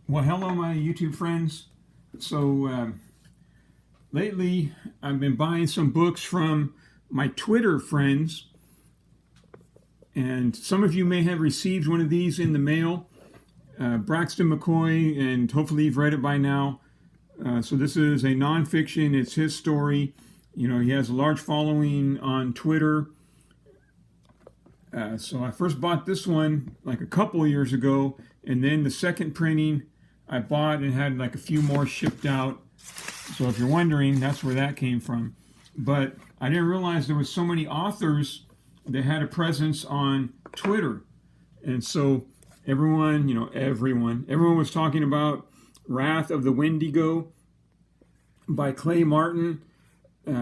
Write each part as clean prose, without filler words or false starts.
Well, hello, my YouTube friends. So, lately I've been buying some books from my Twitter friends, and some of you may have received one of these in the mail. Braxton McCoy, and hopefully you've read it by now. So, this is a nonfiction, it's his story. You know, he has a large following on Twitter. So, I first bought this one like a couple of years ago, and then the second printing I bought and had like a few more shipped out. So if you're wondering, that's where that came from. But I didn't realize there was so many authors that had a presence on Twitter. And so everyone was talking about Wrath of the Wendigo by Clay Martin.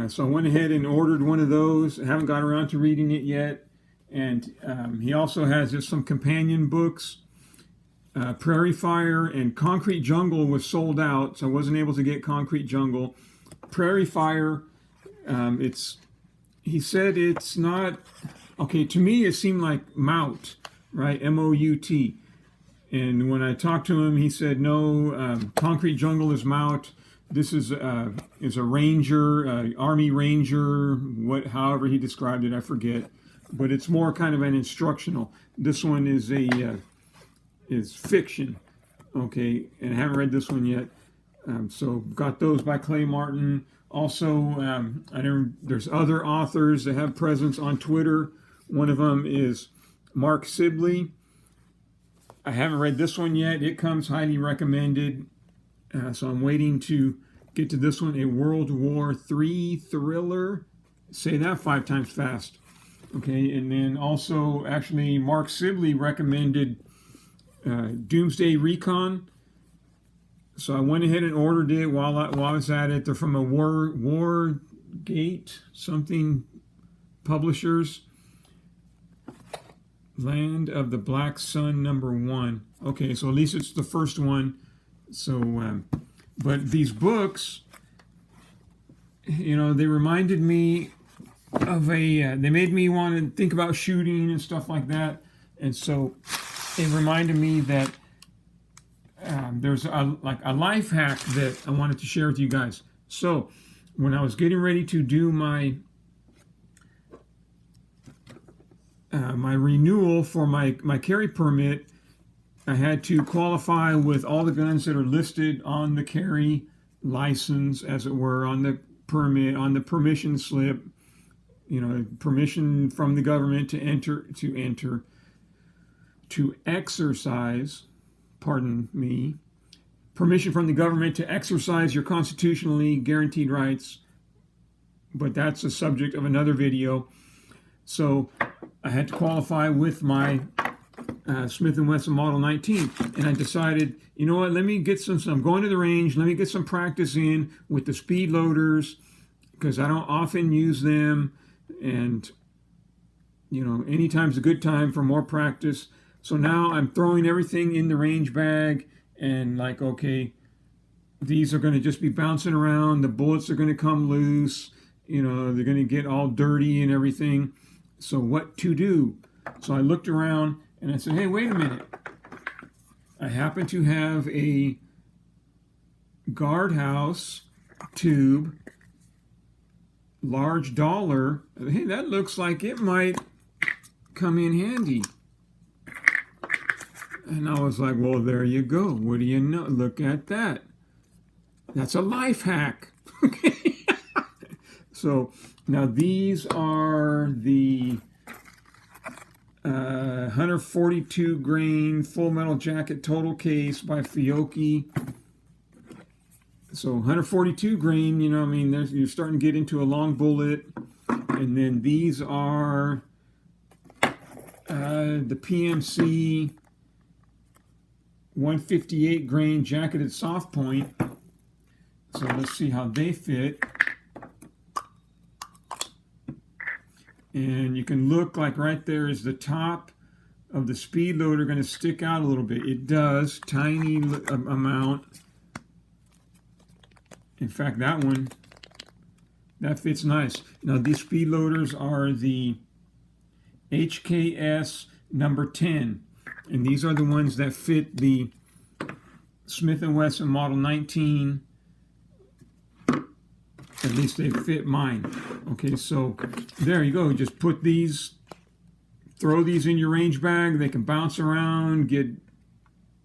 So I went ahead and ordered one of those. I haven't got around to reading it yet. And he also has just some companion books. Prairie Fire and Concrete Jungle was sold out, so I wasn't able to get Concrete Jungle. Prairie Fire, he said it's not, okay, to me it seemed like Mout, right, M-O-U-T. And when I talked to him, he said, no, Concrete Jungle is Mout. This is a ranger, Army Ranger, however he described it, I forget. But it's more kind of an instructional. This one is is fiction, okay, and I haven't read this one yet. So got those by Clay Martin. Also, there's other authors that have presence on Twitter. One of them is Mark Sibley. I haven't read this one yet. It comes highly recommended. So I'm waiting to get to this one, a World War III thriller. Say that 5 times fast. Okay, and then also, actually, Mark Sibley recommended Doomsday Recon. So I went ahead and ordered it while I was at it. They're from a Wargate something publishers. Land of the Black Sun #1. Okay, so at least it's the first one. So, but these books, you know, they reminded me of they made me want to think about shooting and stuff like that. And so it reminded me that there's a life hack that I wanted to share with you guys. So when I was getting ready to do my renewal for my carry permit, I had to qualify with all the guns that are listed on the carry license, as it were, on the permit, on the permission slip. You know, permission from the government to exercise, pardon me, permission from the government to exercise your constitutionally guaranteed rights, but that's a subject of another video. So I had to qualify with my Smith & Wesson Model 19, and I decided, you know what, let me get I'm going to the range, let me get some practice in with the speed loaders, because I don't often use them, and, you know, anytime's a good time for more practice. So now I'm throwing everything in the range bag and like, okay, these are going to just be bouncing around. The bullets are going to come loose. You know, they're going to get all dirty and everything. So what to do? So I looked around and I said, hey, wait a minute. I happen to have a guardhouse tube, large dollar. Hey, that looks like it might come in handy. And I was like, well, there you go. What do you know? Look at that. That's a life hack. Okay. So now these are the 142 grain Full Metal Jacket total case by Fiocchi. So 142 grain, you know, I mean, you're starting to get into a long bullet. And then these are the PMC 158 grain jacketed soft point. So let's see how they fit. And you can look like right there is the top of the speed loader going to stick out a little bit. It does, tiny amount. In fact, that one, that fits nice. Now these speed loaders are the HKS #10. And these are the ones that fit the Smith & Wesson Model 19. At least they fit mine. Okay, so there you go. Just put these, throw these in your range bag. They can bounce around, get,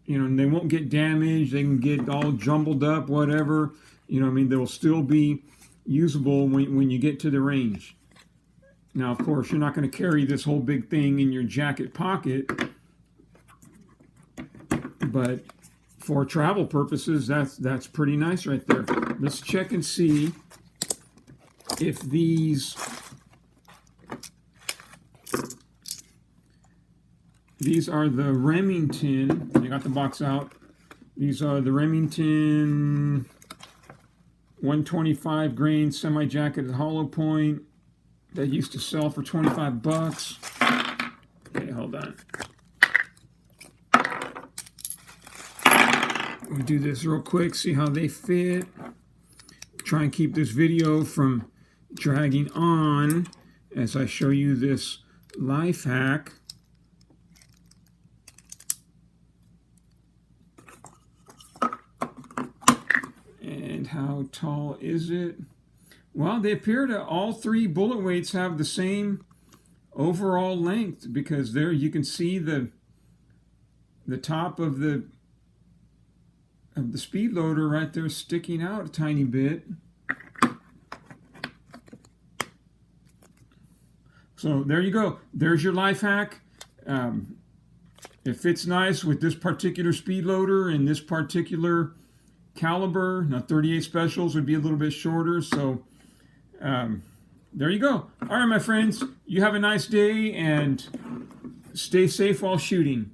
and they won't get damaged. They can get all jumbled up, whatever. I mean, they'll still be usable when you get to the range. Now, of course, you're not going to carry this whole big thing in your jacket pocket, but for travel purposes, that's pretty nice right there. Let's check and see if these are the Remington. I got the box out. These are the Remington 125 grain semi-jacketed hollow point that used to sell for 25 bucks. Okay, hold on. We'll do this real quick, see how they fit. Try and keep this video from dragging on as I show you this life hack. And how tall is it? Well, they appear to all three bullet weights have the same overall length, because there you can see the top of the speed loader right there sticking out a tiny bit. So there you go. There's your life hack. It fits nice with this particular speed loader and this particular caliber. Now 38 specials would be a little bit shorter, so there you go. All right, my friends, you have a nice day and stay safe while shooting.